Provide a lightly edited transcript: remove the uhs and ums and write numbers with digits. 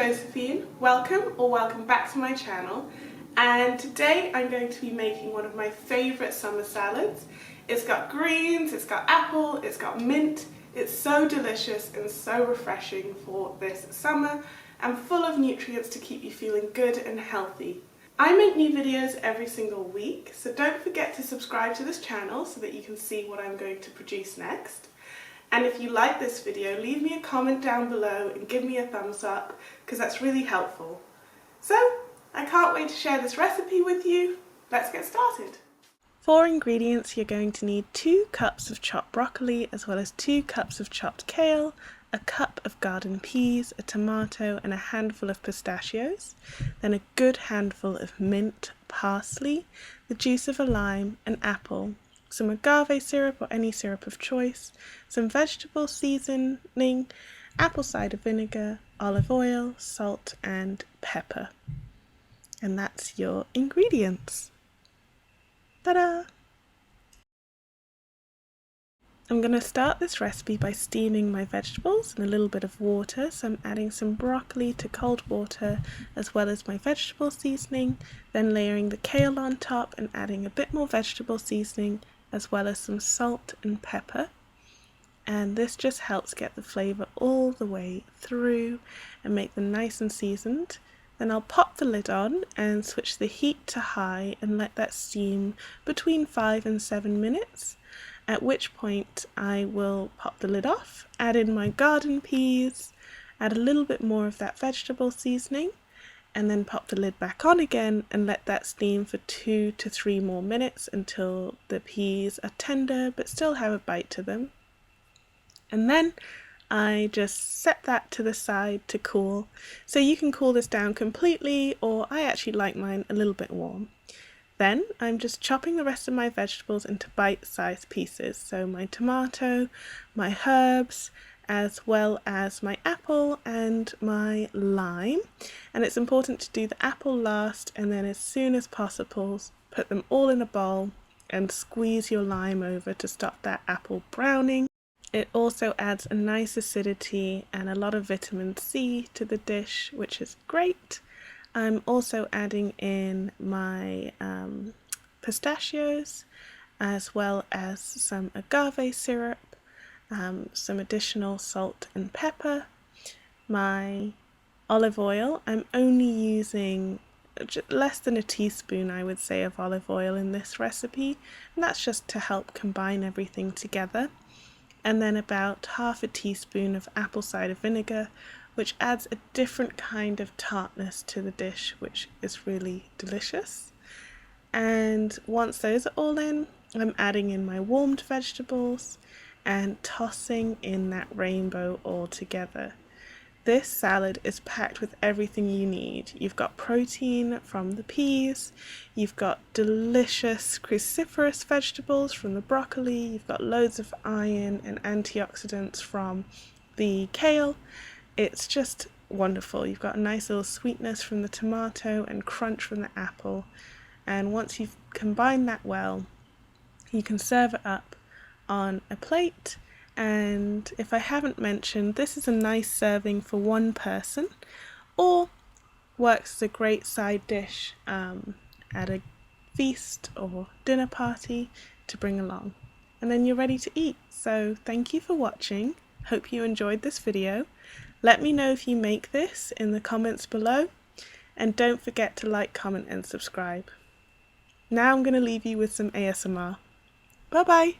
Josephine. Welcome back to my channel, and today I'm going to be making one of my favourite summer salads. It's got greens, it's got apple, it's got mint. It's so delicious and so refreshing for this summer and full of nutrients to keep you feeling good and healthy. I make new videos every single week, so don't forget to subscribe to this channel so that you can see what I'm going to produce next. And if you like this video, leave me a comment down below and give me a thumbs up, because that's really helpful. So, I can't wait to share this recipe with you. Let's get started. For ingredients, you're going to need 2 cups of chopped broccoli, as well as 2 cups of chopped kale, a cup of garden peas, a tomato and a handful of pistachios, then a good handful of mint, parsley, the juice of a lime, an apple, some agave syrup or any syrup of choice, some vegetable seasoning, apple cider vinegar, olive oil, salt and pepper. And that's your ingredients. Ta-da! I'm going to start this recipe by steaming my vegetables in a little bit of water. So I'm adding some broccoli to cold water as well as my vegetable seasoning, then layering the kale on top and adding a bit more vegetable seasoning as well as some salt and pepper. And this just helps get the flavour all the way through and make them nice and seasoned. Then I'll pop the lid on and switch the heat to high and let that steam between 5 and 7 minutes, at which point I will pop the lid off, add in my garden peas, add a little bit more of that vegetable seasoning, and then pop the lid back on again and let that steam for 2 to 3 more minutes until the peas are tender but still have a bite to them. And then I just set that to the side to cool. So you can cool this down completely, or I actually like mine a little bit warm. Then I'm just chopping the rest of my vegetables into bite-sized pieces. So my tomato, my herbs, as well as my apple and my lime. And it's important to do the apple last, and then as soon as possible put them all in a bowl and squeeze your lime over to stop that apple browning. It also adds a nice acidity and a lot of vitamin C to the dish, which is great. I'm also adding in my pistachios, as well as some agave syrup, some additional salt and pepper, my olive oil. I'm only using less than a teaspoon, I would say, of olive oil in this recipe, and that's just to help combine everything together. And then about half a teaspoon of apple cider vinegar, which adds a different kind of tartness to the dish, which is really delicious. And once those are all in, I'm adding in my warmed vegetables and tossing in that rainbow all together. This salad is packed with everything you need. You've got protein from the peas, you've got delicious cruciferous vegetables from the broccoli, you've got loads of iron and antioxidants from the kale. It's just wonderful. You've got a nice little sweetness from the tomato and crunch from the apple. And once you've combined that well, you can serve it up on a plate. And if I haven't mentioned, this is a nice serving for one person, or works as a great side dish at a feast or dinner party to bring along. And then you're ready to eat. So thank you for watching. Hope you enjoyed this video. Let me know if you make this in the comments below, and don't forget to like, comment and subscribe. Now I'm going to leave you with some ASMR. Bye bye!